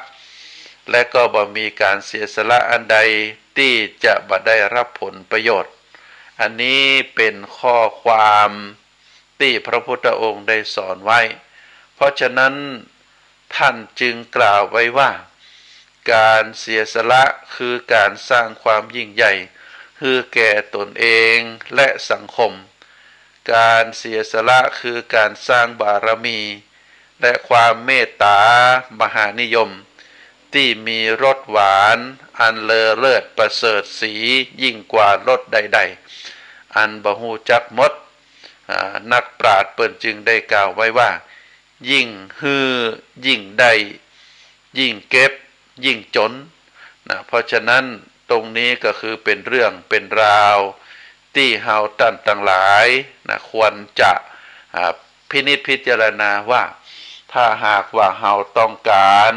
และก็บ่มีการเสียสละอันใดที่จะบ่ได้รับผลประโยชน์อันนี้เป็นข้อความที่พระพุทธองค์ได้สอนไว้เพราะฉะนั้นท่านจึงกล่าวไว้ว่าการเสียสละคือการสร้างความยิ่งใหญ่คือแก่ตนเองและสังคมการเสียสละคือการสร้างบารมีและความเมตตามหานิยมที่มีรสหวานอันเลอเลิศประเสริฐสียิ่งกว่ารสใดๆอันบ่ฮู้จักหมดนักปราชญ์เปิ้นจึงได้กล่าวไว้ว่ายิ่งฮือยิ่งได้ยิ่งเก็บยิ่งจนนะเพราะฉะนั้นตรงนี้ก็คือเป็นเรื่องเป็นราวที่เฮาท่านทั้งหลายนะควรจะพินิจพิจารณาว่าถ้าหากว่าเฮาต้องการ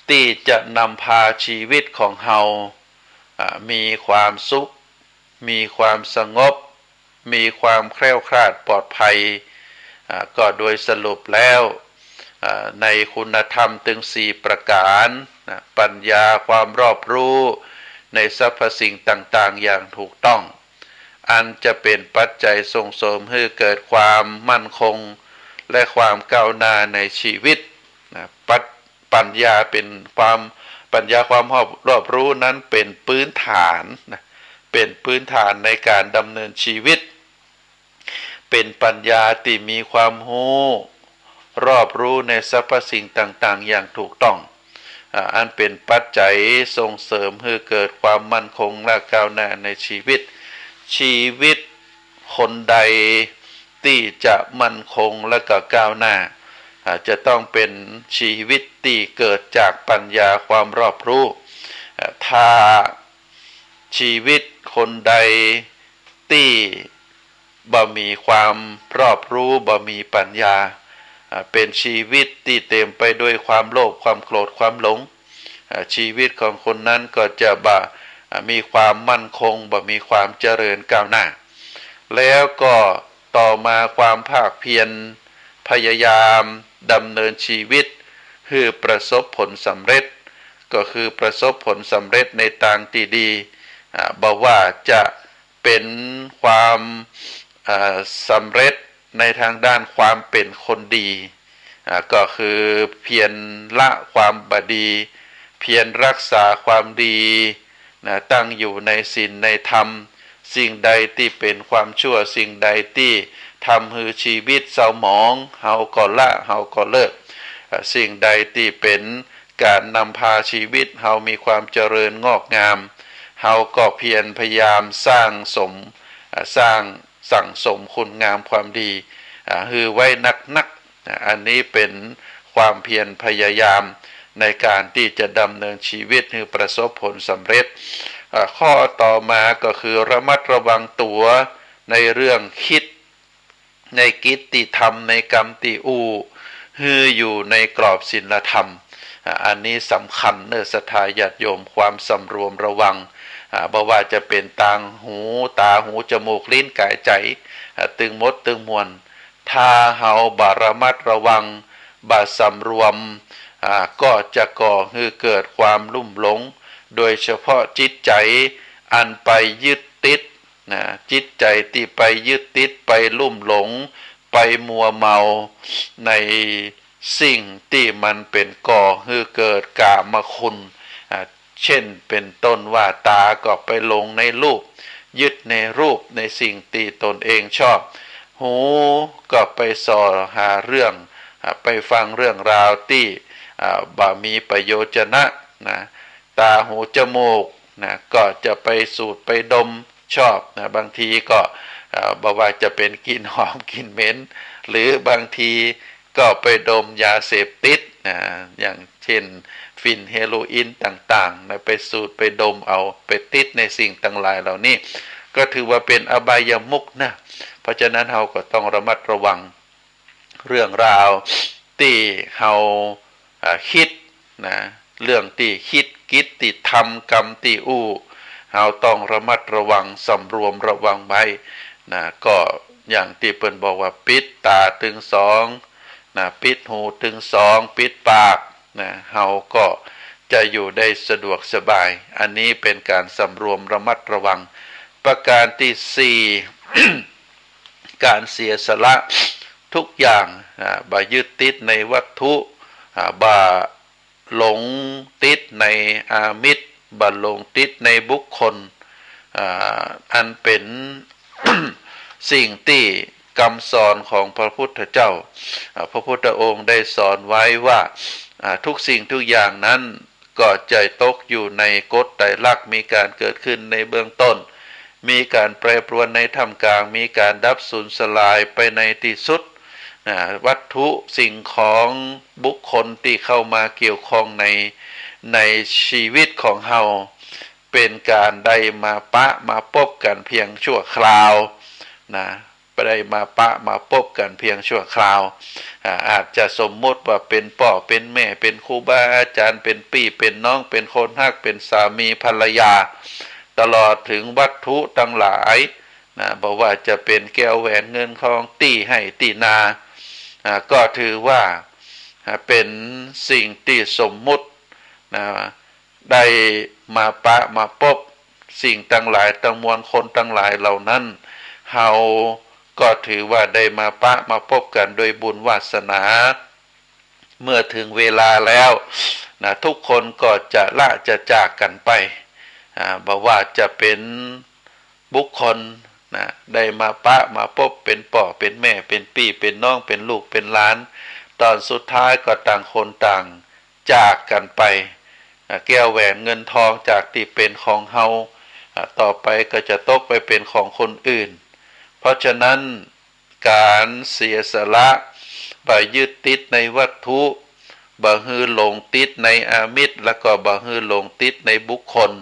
ที่จะนำพาชีวิตของเฮามีความสุขมีความสงบมีความแคล้วคลาดปลอดภัยก็โดยสรุปแล้วในคุณธรรมถึง4ประการปัญญาความรอบรู้ในสรรพสิ่งต่างๆอย่างถูกต้องอันจะเป็นปัจจัยส่งเสริมให้เกิดความมั่นคงและความก้าวหน้าในชีวิตปัญญาเป็นความรอบรู้นั้นเป็นพื้นฐานเป็นพื้นฐานในการดำเนินชีวิตเป็นปัญญาที่มีความรู้รอบรู้ในสรรพสิ่งต่างๆอย่างถูกต้องอันเป็นปัจจัยส่งเสริมให้เกิดความมั่นคงและก้าวหน้าในชีวิตคนใดที่จะมั่นคงและก็ก้าวหน้าจะต้องเป็นชีวิตที่เกิดจากปัญญาความรอบรู้ถ้าชีวิตคนใดที่บ่มีความรอบรู้บ่มีปัญญาเป็นชีวิตที่เต็มไปด้วยความโลภความโกรธความหลงชีวิตของคนนั้นก็จะมีความมั่นคงบ่มีความเจริญก้าวหน้าแล้วก็ต่อมาความภาคเพียรพยายามดำเนินชีวิตคือประสบผลสำเร็จก็คือประสบผลสำเร็จในทางที่ดีบอกว่าจะเป็นความสำเร็จในทางด้านความเป็นคนดีก็คือเพียรละความบดีเพียรรักษาความดีตั้งอยู่ในศีลในธรรมสิ่งใดที่เป็นความชั่วสิ่งใดที่ทำให้ชีวิตเศร้าหมองเฮาก็ละเฮาก็เลิกสิ่งใดที่เป็นการนำพาชีวิตเฮามีความเจริญงอกงามเฮาก็เพียรพยายามสร้างสั่งสมคุณงามความดีคือไว้นักอันนี้เป็นความเพียรพยายาม ในการที่จะดำเนินชีวิตให้ประสบผลสำเร็จข้อต่อมาก็คือระมัดระวังตัวในเรื่องคิดในกิจที่ทำในกรรมที่ฮืออยู่ในกรอบศีลธรรมอันนี้สำคัญเนื้อศรัทธาญาติโยมความสำรวมระวังบ่ว่าจะเป็นตาหูจมูกลิ้นกายใจตึงมดตึงมวลถ้าเฮาบาระมัดระวังบาสำรวมก็จะก่อให้เกิดความลุ่มหลงโดยเฉพาะจิตใจอันไปยึดติดนะจิตใจที่ไปยึดติดไปลุ่มหลงไปมัวเมาในสิ่งที่มันเป็นก่อให้เกิดกามคุณเช่นเป็นต้นว่าตาก็ไปลงในรูปยึดในรูปในสิ่งที่ตนเองชอบหูก็ไปส่อหาเรื่องไปฟังเรื่องราวที่บ่มีประโยชนะนะตาหูจมูกนะก็จะไปสูดไปดมชอบนะบางทีก็บอกว่าจะเป็นกลิ่นหอมกลิ่นเหม็นหรือบางทีก็ไปดมยาเสพติดนะอย่างเช่นฟินเฮโรอีนต่างๆนะไปสูดไปดมเอาไปติดในสิ่งต่างหลายเหล่านี้ก็ถือว่าเป็นอบายมุขนะเพราะฉะนั้นเราก็ต้องระมัดระวังเรื่องราวที่เราคิดนะเรื่องที่คิดกิจที่ทำกรรมที่เราต้องระมัดระวังสำรวมระวังไว้นะก็อย่างที่เปิ้นบอกว่าปิดตาถึงสองนะปิดหูถึงสองปิดปากนะเราก็จะอยู่ได้สะดวกสบายอันนี้เป็นการสำรวมระมัดระวังประการที่สี่ การเสียสละทุกอย่างบ่ยึดติดในวัตถุบ่หลงติดในอามิตรบ่หลงติดในบุคคลอันเป็น สิ่งที่คำสอนของพระพุทธเจ้าพระพุทธองค์ได้สอนไว้ว่าทุกสิ่งทุกอย่างนั้นก็จะตกอยู่ในกฎไตรลักษณ์มีการเกิดขึ้นในเบื้องต้นมีการแปรปรวนในท่ามกลางมีการดับสูญสลายไปในที่สุดวัตถุสิ่งของบุคคลที่เข้ามาเกี่ยวข้องในชีวิตของเฮาเป็นการได้มาปะมาพบกันเพียงชั่วคราวนะได้มาปะมาพบกันเพียงชั่วคราวอาจจะสมมติว่าเป็นพ่อเป็นแม่เป็นครูบาอาจารย์เป็นพี่เป็นน้องเป็นคนฮักเป็นสามีภรรยาตลอดถึงวัตถุทั้งหลายนะบอกว่าจะเป็นแก้วแหวนเงินทองตี้ให้ตี้นาก็ถือว่าเป็นสิ่งที่สมมุตินะได้มาปะมาพบสิ่งทั้งหลายทั้งมวลคนทั้งหลายเหล่านั้นเฮาก็ถือว่าได้มาปะมาพบกันโดยบุญวาสนาเมื่อถึงเวลาแล้วนะทุกคนก็จะละจะจากกันไปบอกว่าจะเป็นบุคคลนะได้มาปะมาพบเป็นพ่อเป็นแม่เป็นพี่เป็นน้องเป็นลูกเป็นหลานตอนสุดท้ายก็ต่างคนต่างจากกันไปแก้วแหวนเงินทองจากที่เป็นของเฮาต่อไปก็จะตกไปเป็นของคนอื่นเพราะฉะนั้นการเสียสละบ่ยึดติดในวัตถุบ่ฮือหลงติดในอามิตรแล้วก็บ่ฮือหลงติดในบุคคล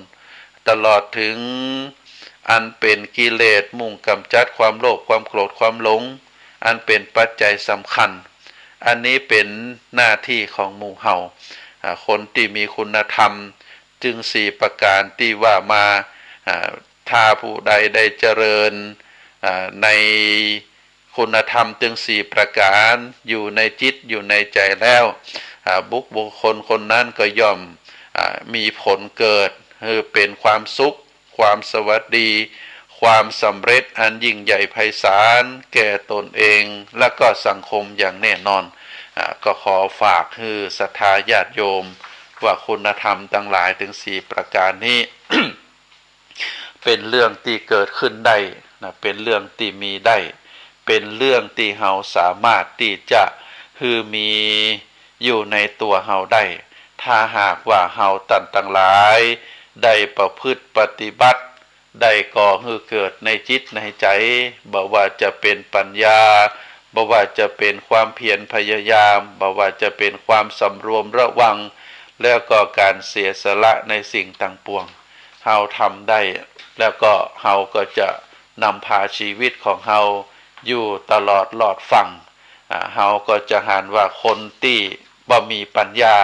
ตลอดถึงอันเป็นกิเลสมุ่งกำจัดความโลภความโกรธความหลงอันเป็นปัจจัยสำคัญอันนี้เป็นหน้าที่ของหมู่เฮาคนที่มีคุณธรรมจึง4ประการที่ว่ามาถ้าผู้ใดได้เจริญในคุณธรรมจึง4ประการอยู่ในจิตอยู่ในใจแล้วบุคคลคนนั้นก็ย่อมมีผลเกิดคือเป็นความสุขความสวัสดีความสำเร็จอันยิ่งใหญ่ไพศาลแก่ตนเองและก็สังคมอย่างแน่นอนก็ขอฝากให้ศรัทธาญาติโยมว่าคุณธรรมทั้งหลายถึง4ประการนี้ เป็นเรื่องที่เกิดขึ้นได้นะเป็นเรื่องที่มีได้เป็นเรื่องที่เฮาสามารถที่จะมีอยู่ในตัวเฮาได้ถ้าหากว่าเฮาตั้งหลายได้ประพฤติปฏิบัติได้ก่อให้เกิดในจิตในใจบ่ว่าจะเป็นปัญญาบ่ว่าจะเป็นความเพียรพยายามบ่ว่าจะเป็นความสำรวมระวัง แล้วก็การเสียสละในสิ่งต่างปวงเฮาทำได้แล้วก็เฮาก็จะนำพาชีวิตของเฮาอยู่ตลอดหลอดฟังเฮาก็จะหันว่าคนที่บ่มีปัญญา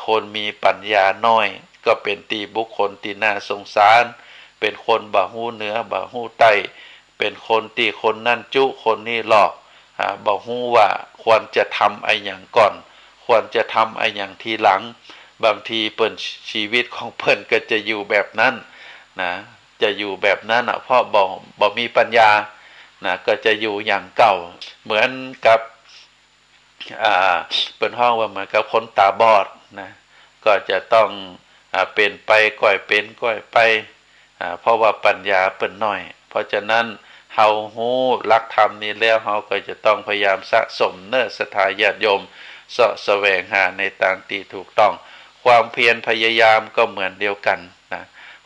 คนมีปัญญาน้อยก็เป็นตีบุคคลที่น่าสงสารเป็นคนบ่ฮู้เหนือบ่ฮู้ใต้เป็นคนที่คนนั่นจุคนนี้หลอกบ่ฮู้ว่าควรจะทำไอ้หยังก่อนควรจะทำไอ้หยังทีหลังบางทีเปิ้นชีวิตของเปิ้นก็จะอยู่แบบนั้นนะจะอยู่แบบนั้นเพราะบ่มีปัญญานะก็จะอยู่อย่างเก่าเหมือนกับเปิ้นห้องว่าเหมือนกับคนตาบอดนะก็จะต้องเป็นไปก่อยเป็นก่อยไปเพราะว่าปัญญาเปิ้นน้อยเพราะฉะนั้นเฮาฮู้หลักธรรมนี้แล้วเฮาก็จะต้องพยายามสะสมเนิ่นศรัทธาญาติโยมเสาะแสวงหาในทางที่ถูกต้องความเพียรพยายามก็เหมือนเดียวกันนะ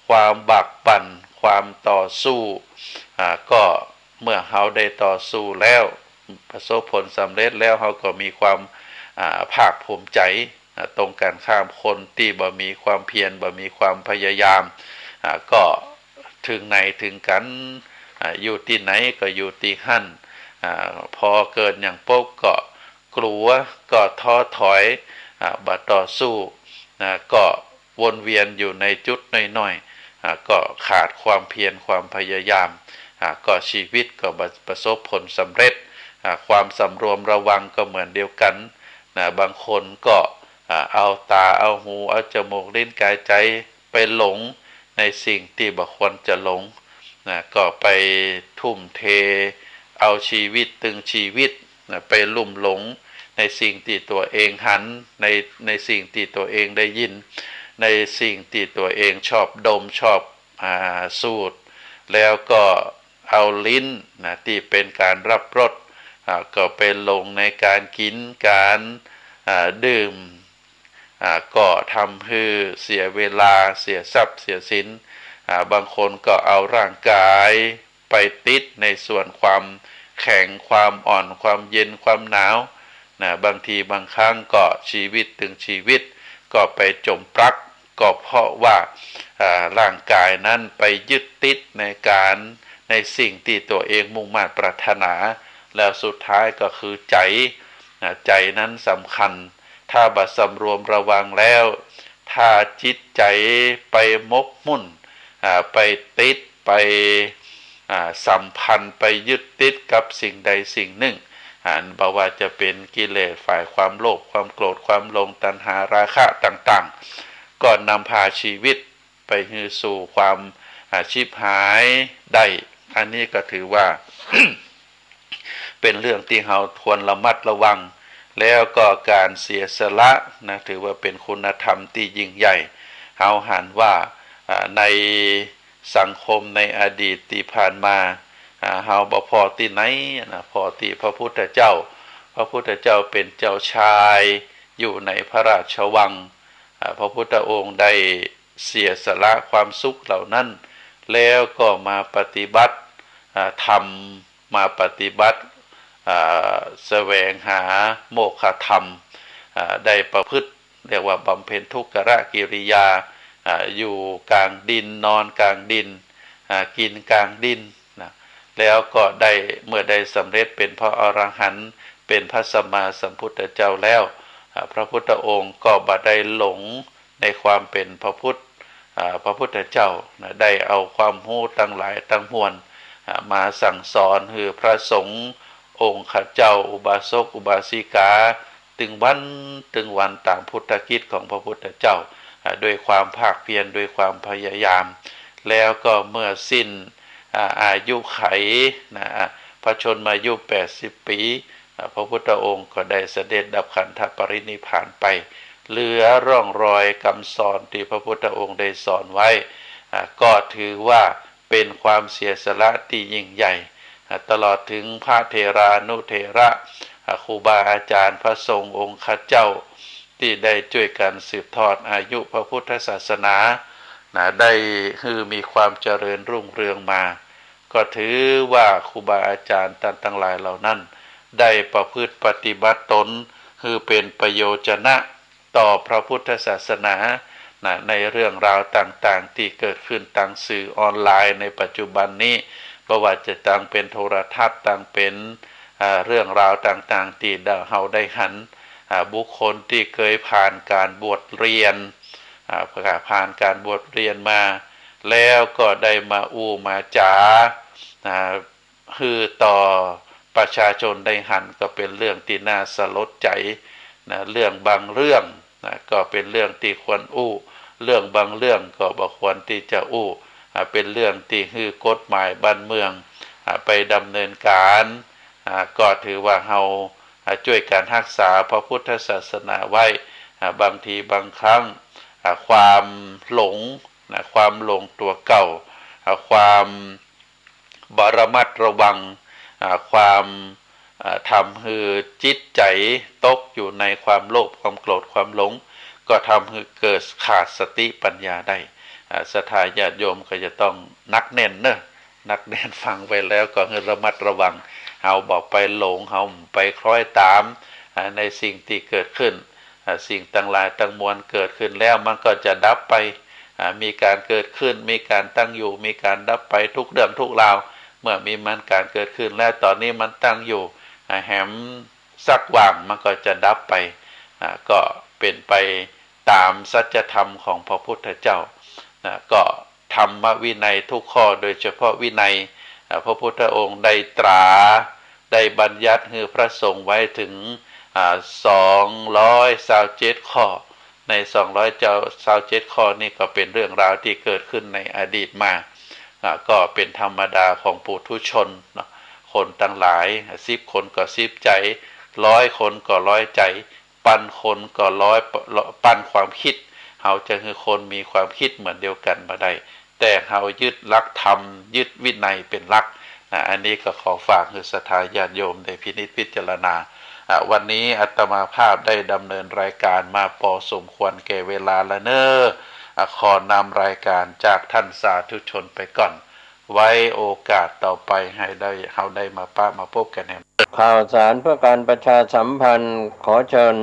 ความบักบั่นความต่อสู้ก็เมื่อเฮาได้ต่อสู้แล้วประสบผลสำเร็จแล้วเฮาก็มีความภาคภูมิใจตรงกันข้ามคนที่บ่มีความเพียรบ่มีความพยายามก็ถึงไหนถึงกันอยู่ที่ไหนก็อยู่ที่หั่นพอเกิดอย่างปุ๊บก็กลัวก็ท้อถอยบ่ต่อสู้ก็วนเวียนอยู่ในจุดน้อยๆก็ขาดความเพียรความพยายามก็ชีวิตก็ประสบผลสำเร็จความสำรวมระวังก็เหมือนเดียวกันบางคนก็เอาตาเอาหูเอาจมูกลิ้นกายใจไปหลงในสิ่งที่บ่ควรจะหลงก็ไปทุ่มเทเอาชีวิตตึงชีวิตไปลุ่มหลงในสิ่งที่ตัวเองหันในสิ่งที่ตัวเองได้ยินในสิ่งที่ตัวเองชอบดมชอบสูดแล้วก็เอาลิ้นที่เป็นการรับรสก็ไปลงในการกินการดื่มก็ทำให้เสียเวลาเสียทรัพย์เสียสินบางคนก็เอาร่างกายไปติดในส่วนความแข็งความอ่อนความเย็นความหนาวบางทีบางครั้งก็ชีวิตถึงชีวิตก็ไปจมปลักก็เพราะว่าร่างกายนั้นไปยึดติดในสิ่งที่ตัวเองมุ่งมั่นปรารถนาแล้วสุดท้ายก็คือใจนั้นสำคัญถ้าบ่สำรวมระวังแล้วถ้าจิตใจไปมกมุ่นไปติดไปสัมพันธ์ไปยึดติดกับสิ่งใดสิ่งหนึ่งบ่ว่าจะเป็นกิเลสฝ่ายความโลภความโกรธความหลงตัณหาราคะต่างๆก็นำพาชีวิตไปสู่ความชิบหายได้อันนี้ก็ถือว่า เป็นเรื่องที่เราควรระมัดระวังแล้วก็การเสียสละถือว่าเป็นคุณธรรมที่ยิ่งใหญ่เราหันว่าในสังคมในอดีตที่ผ่านมาเฮาบ่พอที่ไหนพอที่พระพุทธเจ้าเป็นเจ้าชายอยู่ในพระราชวังพระพุทธองค์ได้เสียสละความสุขเหล่านั้นแล้วก็มาปฏิบัติธรรมมาปฏิบัติแสวงหาโมฆะธรรมได้ประพฤติเรียกว่าบำเพ็ญทุกขกิริยาอยู่กลางดินนอนกลางดินกินกลางดินแล้วก็ได้เมื่อได้สำเร็จเป็นพระอรหันต์เป็นพระสัมมาสัมพุทธเจ้าแล้วพระพุทธองค์ก็บ่ได้หลงในความเป็นพระพุทธเจ้าได้เอาความรู้ทั้งหลายทั้งมวลมาสั่งสอนคือพระสงฆ์องค์ข้าเจ้าอุบาสกอุบาสิกาถึงวันตามพุทธกิจของพระพุทธเจ้าด้วยความภาคเพียรด้วยความพยายามแล้วก็เมื่อสิ้นอายุไขพระชนมายุ80 ปีพระพุทธองค์ก็ได้เสด็จดับขันธปรินิพพานไปเหลือร่องรอยคำสอนที่พระพุทธองค์ได้สอนไว้ก็ถือว่าเป็นความเสียสละที่ยิ่งใหญ่ตลอดถึงพระเถรานุเถระครูบาอาจารย์พระสงฆ์องค์ข้าเจ้าที่ได้ช่วยกันสืบทอดอายุพระพุทธศาสนาได้มีความเจริญรุ่งเรืองมาก็ถือว่าครูบาอาจารย์ทั้งหลายเหล่านั้นได้ประพฤติปฏิบัติตนเป็นประโยชนะ ต่อพระพุทธศาสนาในเรื่องราวต่างๆที่เกิดขึ้นทางสื่อออนไลน์ในปัจจุบันนี้บ่ว่าจะตั้งเป็นโทรทัศน์ตั้งเป็นเรื่องราวต่างๆที่เราได้หันบุคคลที่เคยผ่านการบวชเรียนผ่านการบวชเรียนมาแล้วก็ได้มาอู้มาจาคือต่อประชาชนได้หันก็เป็นเรื่องที่น่าสลดใจเรื่องบางเรื่องก็เป็นเรื่องที่ควรอู้เรื่องบางเรื่องก็บ่ควรที่จะอู้เป็นเรื่องที่คือกฎหมายบ้านเมืองไปดำเนินการก็ถือว่าเฮาช่วยการรักษาพระพุทธศาสนาไว้บางทีบางครั้งความหลงตัวเก่าความบระมัดระวังความทำให้จิตใจตกอยู่ในความโลภความโกรธความหลงก็ทำให้เกิดขาดสติปัญญาได้ศรัทธาญาติโยมก็จะต้องนักแน่นนักแน่นฟังไปแล้วก็ให้ระมัดระวังเฮาบอกไปหลงเฮาไปคล้อยตามในสิ่งที่เกิดขึ้นสิ่งต่างหลายต่างมวลเกิดขึ้นแล้วมันก็จะดับไปมีการเกิดขึ้นมีการตั้งอยู่มีการดับไปทุกเรื่องทุกราวเมื่อมีมันการเกิดขึ้นแล้วตอนนี้มันตั้งอยู่แหมสักว่างมันก็จะดับไปก็เป็นไปตามสัจธรรมของพระพุทธเจ้าก็ธรรมวินัยทุกข้อโดยเฉพาะวินัยพระพุทธองค์ได้ตราได้บัญญัติให้พระสงฆ์ไว้ถึง227ข้อใน227ข้อนี่ก็เป็นเรื่องราวที่เกิดขึ้นในอดีตมาก็เป็นธรรมดาของปุถุชนคนทั้งหลาย10คนก็10ใจ100คนก็100ใจปันคนก็ปันความคิดเฮาจะคือคนมีความคิดเหมือนเดียวกันมาได้แต่เฮายึดหลักธรรมยึดวินัยเป็นหลักอันนี้ก็ขอฝากคือศรัทธาญาติโยมได้พินิจพิจารณาวันนี้อาตมาภาพได้ดำเนินรายการมาพอสมควรแก่เวลาแล้วเนอะขอนำรายการจากท่านสาธุชนไปก่อนไว้โอกาสต่อไปให้เฮาได้มาพบกันแน่ ข่าวสารเพื่อการประชาสัมพันธ์ขอเชิญ